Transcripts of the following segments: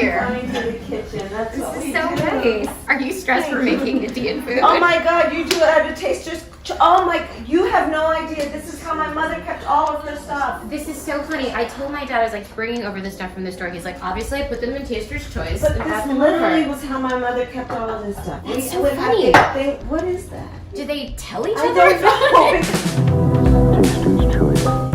here. I'm going to the kitchen. That's what This we is so do. nice. Are you stressed for making Indian food? Oh my God, you do it at a taster's. Oh my, you have no idea. This is how my mother kept all of her stuff. This is so funny. I told my dad I was like bringing over the stuff from the store. He's like, obviously I put them in Taster's Choice. But and this brought them literally over. was how my mother kept all of this stuff. That's so would have funny. to think, what is that? Do they tell each I other? don't know.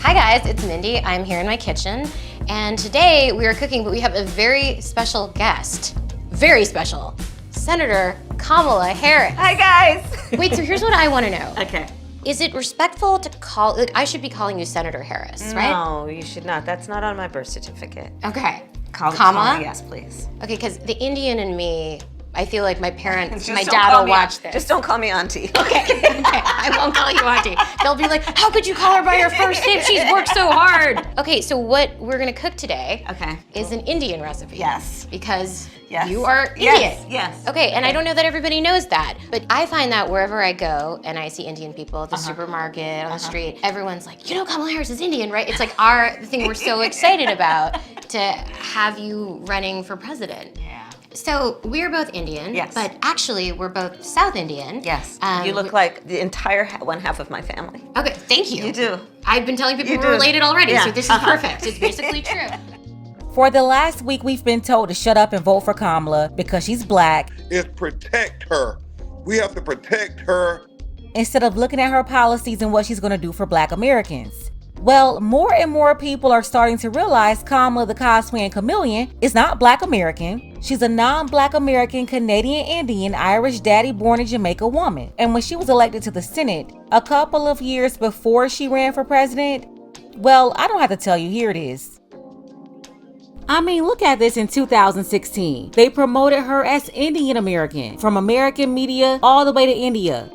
Hi guys, it's Mindy. I'm here in my kitchen, and today we are cooking, but we have a very special guest. Very special. Senator Kamala Harris. Hi guys. Wait, so here's what I want to know. Okay. Is it respectful to call, like, I should be calling you Senator Harris, right? No, you should not. That's not on my birth certificate. Okay. Kamala? Kamala? Yes, please. Okay, because the Indian in me, I feel like my parents, Just my don't dad call will me- watch this. Just don't call me auntie. Okay, I won't call you auntie. They'll be like, how could you call her by her first name? She's worked so hard. Okay, so what we're gonna cook today is an Indian recipe. Yes. Because Yes. you are Indian. Yes, yes. Okay, and I don't know that everybody knows that, but I find that wherever I go and I see Indian people at the supermarket, on the street, everyone's like, you know Kamala Harris is Indian, right? It's like the thing we're so excited about to have you running for president. Yeah. So we're both Indian, Yes. but actually we're both South Indian. Yes. You look like the entire one half of my family. Okay, thank you. You do. I've been telling people You we're do. related already, Yeah. so this is perfect. It's basically true. For the last week, we've been told to shut up and vote for Kamala because she's black, is protect her. We have to protect her. instead of looking at her policies and what she's going to do for black Americans. Well, more and more people are starting to realize Kamala the cosplaying chameleon is not black American. She's a non-black American, Canadian Indian, Irish daddy born in Jamaica woman. And when she was elected to the Senate a couple of years before she ran for president, well, I don't have to tell you, here it is. I mean, look at this in 2016. They promoted her as Indian American, from American media all the way to India.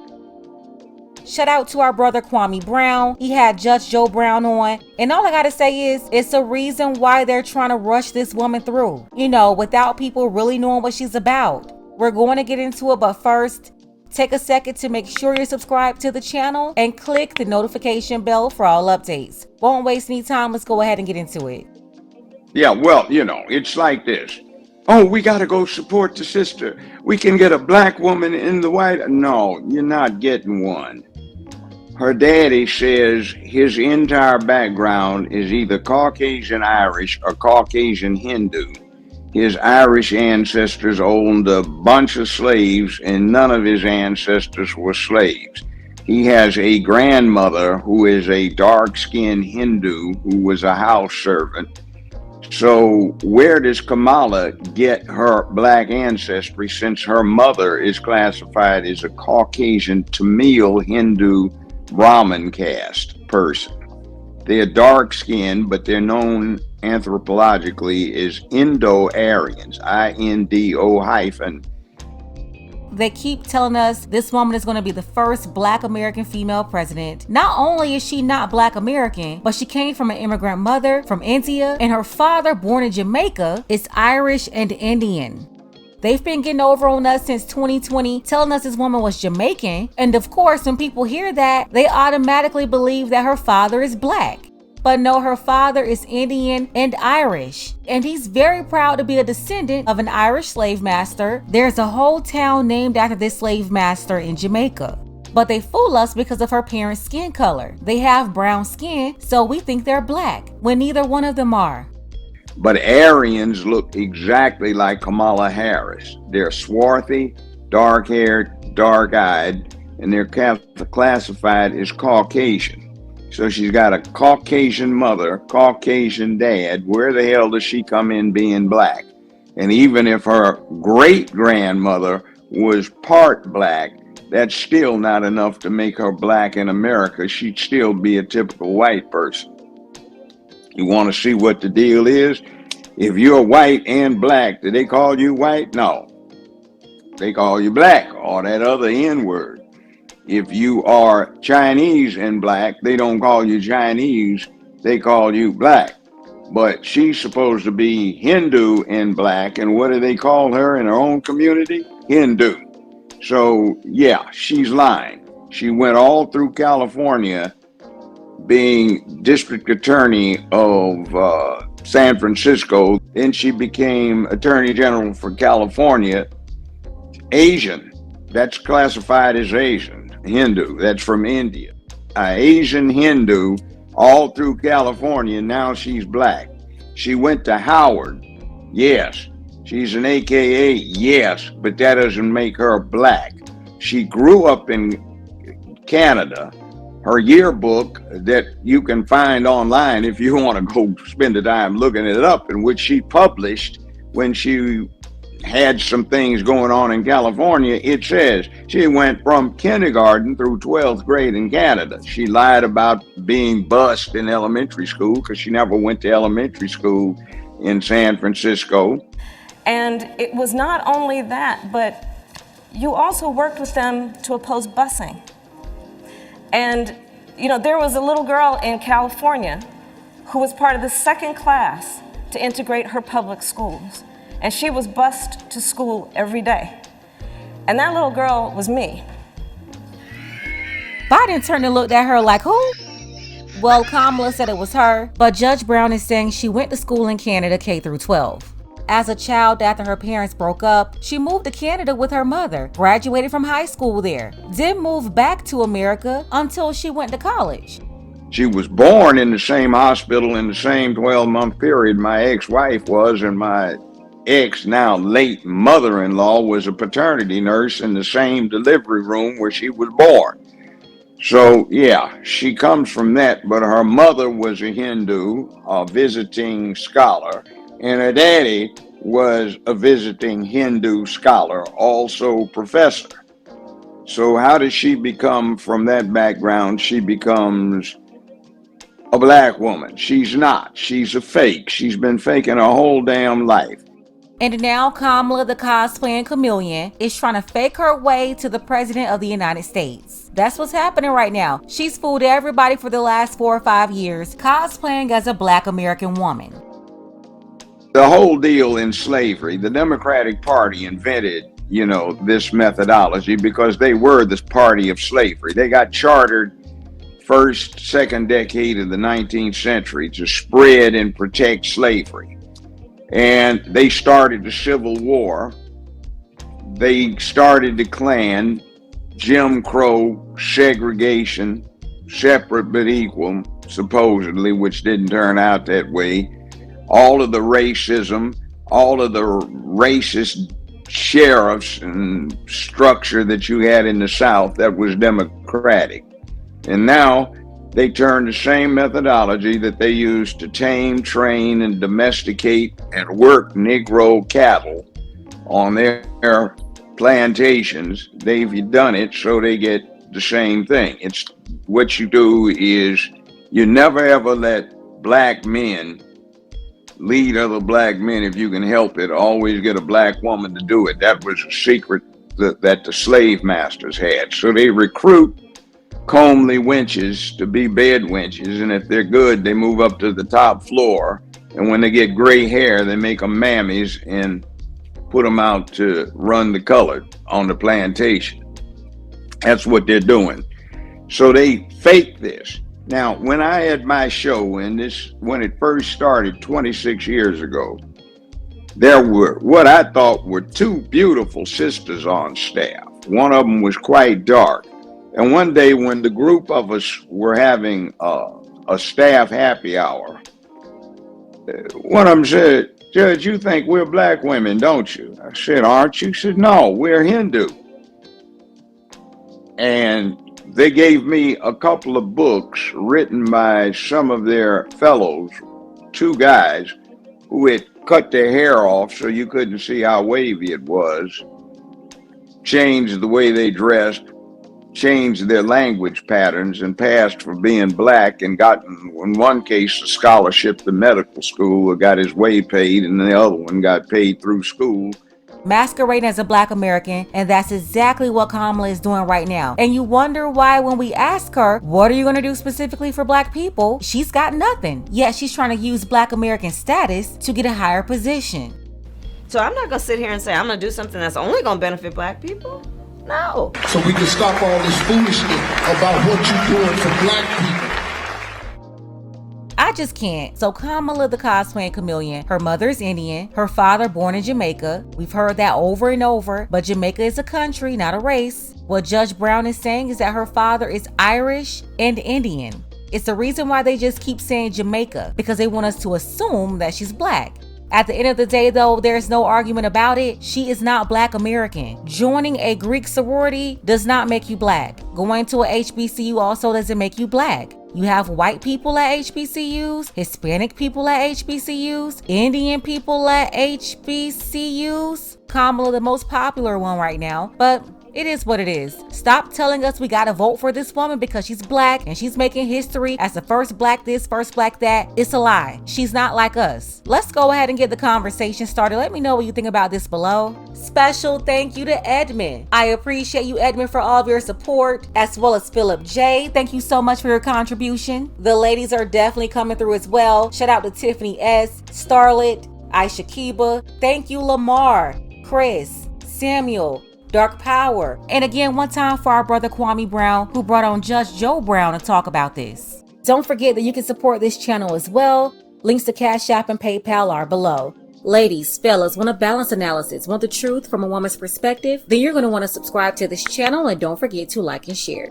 Shout out to our brother Kwame Brown. He had Judge Joe Brown on. And all I gotta say is, it's a reason why they're trying to rush this woman through. You know, without people really knowing what she's about. We're going to get into it, but first, take a second to make sure you're subscribed to the channel and click the notification bell for all updates. Won't waste any time, let's go ahead and get into it. Yeah, well, you know, it's like this. Oh, we got to go support the sister. We can get a black woman in the White. No, you're not getting one. Her daddy says his entire background is either Caucasian Irish or Caucasian Hindu. His Irish ancestors owned a bunch of slaves, and none of his ancestors were slaves. He has a grandmother who is a dark-skinned Hindu who was a house servant. So where does Kamala get her black ancestry, since her mother is classified as a Caucasian Tamil Hindu Brahmin caste person? They're dark-skinned, but they're known anthropologically as Indo-Aryans, I-N-D-O hyphen. They keep telling us this woman is going to be the first black American female president. Not only is she not black American, but she came from an immigrant mother from India, and her father, born in Jamaica, is Irish and Indian. They've been getting over on us since 2020, telling us this woman was Jamaican. And of course, when people hear that, they automatically believe that her father is black. But no, her father is Indian and Irish. And he's very proud to be a descendant of an Irish slave master. There's a whole town named after this slave master in Jamaica. But they fool us because of her parents' skin color. They have brown skin, so we think they're black, when neither one of them are. But Aryans look exactly like Kamala Harris. They're swarthy, dark-haired, dark-eyed, and they're classified as Caucasian. So she's got a Caucasian mother, Caucasian dad. Where the hell does she come in being black? And even if her great-grandmother was part black, that's still not enough to make her black in America. She'd still be a typical white person. You want to see what the deal is? If you're white and black, do they call you white? No. They call you black, or that other N-word. If you are Chinese and black, they don't call you Chinese, they call you black. But she's supposed to be Hindu and black, and what do they call her in her own community? Hindu. So, yeah, she's lying. She went all through California being district attorney of San Francisco. Then she became Attorney General for California. Asian, that's classified as Asian. Hindu, that's from India. Asian Hindu all through California. Now she's black. She went to Howard. Yes. She's an AKA. Yes. But that doesn't make her black. She grew up in Canada. Her yearbook that you can find online if you want to go spend the time looking it up, in which she published when she had some things going on in California, it says she went from kindergarten through 12th grade in Canada. She lied about being bused in elementary school because she never went to elementary school in San Francisco. And it was not only that, but you also worked with them to oppose busing. And, you know, there was a little girl in California who was part of the second class to integrate her public schools. And she was bused to school every day. And that little girl was me. Biden turned and looked at her like, who? Well, Kamala said it was her, but Judge Brown is saying she went to school in Canada K through 12. As a child after her parents broke up, she moved to Canada with her mother, graduated from high school there, then moved back to America until she went to college. She was born in the same hospital in the same 12-month period my ex-wife was, and my ex, now late mother-in-law, was a paternity nurse in the same delivery room where she was born. So yeah, she comes from that, but her mother was a Hindu, a visiting scholar, and her daddy was a visiting Hindu scholar, also professor. So how does she become from that background? She becomes a black woman. She's not. She's a fake. She's been faking her whole damn life. And now Kamala, the cosplaying chameleon, is trying to fake her way to the President of the United States. That's what's happening right now. She's fooled everybody for the last 4 or 5 years, cosplaying as a black American woman. The whole deal in slavery, the Democratic Party invented, this methodology because they were this party of slavery. They got chartered first, second decade of the 19th century to spread and protect slavery. And they started the Civil War. They started the Klan, Jim Crow, segregation, separate but equal, supposedly, which didn't turn out that way. All of the racism, all of the racist sheriffs and structure that you had in the South, that was Democratic. And now they turn the same methodology that they used to tame, train, and domesticate and work Negro cattle on their plantations. They've done it so they get the same thing. It's what you do is you never ever let black men lead other black men if you can help it. Always get a black woman to do it. That was a secret that the slave masters had. So they recruit comely wenches to be bed wenches, and if they're good, they move up to the top floor. And when they get gray hair, they make them mammies and put them out to run the colored on the plantation. That's what they're doing. So they fake this. Now, when I had my show, when it first started 26 years ago, there were what I thought were 2 beautiful sisters on staff. One of them was quite dark. And one day when the group of us were having a staff happy hour, one of them said, "Judge, you think we're black women, don't you?" I said, "Aren't you?" She said, "No, we're Hindu." And they gave me a couple of books written by some of their fellows, 2 guys who had cut their hair off so you couldn't see how wavy it was, changed the way they dressed, changed their language patterns, and passed for being black, and gotten, in one case, a scholarship to medical school, got his way paid, and the other one got paid through school. Masquerading as a black American, and that's exactly what Kamala is doing right now. And you wonder why when we ask her, what are you going to do specifically for black people, she's got nothing. Yet she's trying to use black American status to get a higher position. So I'm not gonna sit here and say I'm gonna do something that's only gonna benefit black people. No. So we can stop all this foolishness about what you're doing for black people. I just can't. So Kamala the cosplaying chameleon, her mother is Indian, her father born in Jamaica. We've heard that over and over, but Jamaica is a country, not a race. What Judge Brown is saying is that her father is Irish and Indian. It's the reason why they just keep saying Jamaica, because they want us to assume that she's black. At the end of the day though, there's no argument about it. She is not Black American. Joining a Greek sorority does not make you black. Going to a HBCU also doesn't make you black. You have white people at HBCUs, Hispanic people at HBCUs, Indian people at HBCUs. Kamala, the most popular one right now, but it is what it is. Stop telling us we gotta vote for this woman because she's black and she's making history as the first black this, first black that. It's a lie. She's not like us. Let's go ahead and get the conversation started. Let me know what you think about this below. Special thank you to Edmund. I appreciate you, Edmund, for all of your support, as well as Philip J. Thank you so much for your contribution. The ladies are definitely coming through as well. Shout out to Tiffany S., Starlet, Aisha Kiba. Thank you, Lamar, Chris, Samuel, Dark Power. And again, one time for our brother Kwame Brown, who brought on Judge Joe Brown to talk about this. Don't forget that you can support this channel as well. Links to Cash App and PayPal are below. Ladies, fellas, want a balanced analysis, want the truth from a woman's perspective? Then you're going to want to subscribe to this channel and don't forget to like and share.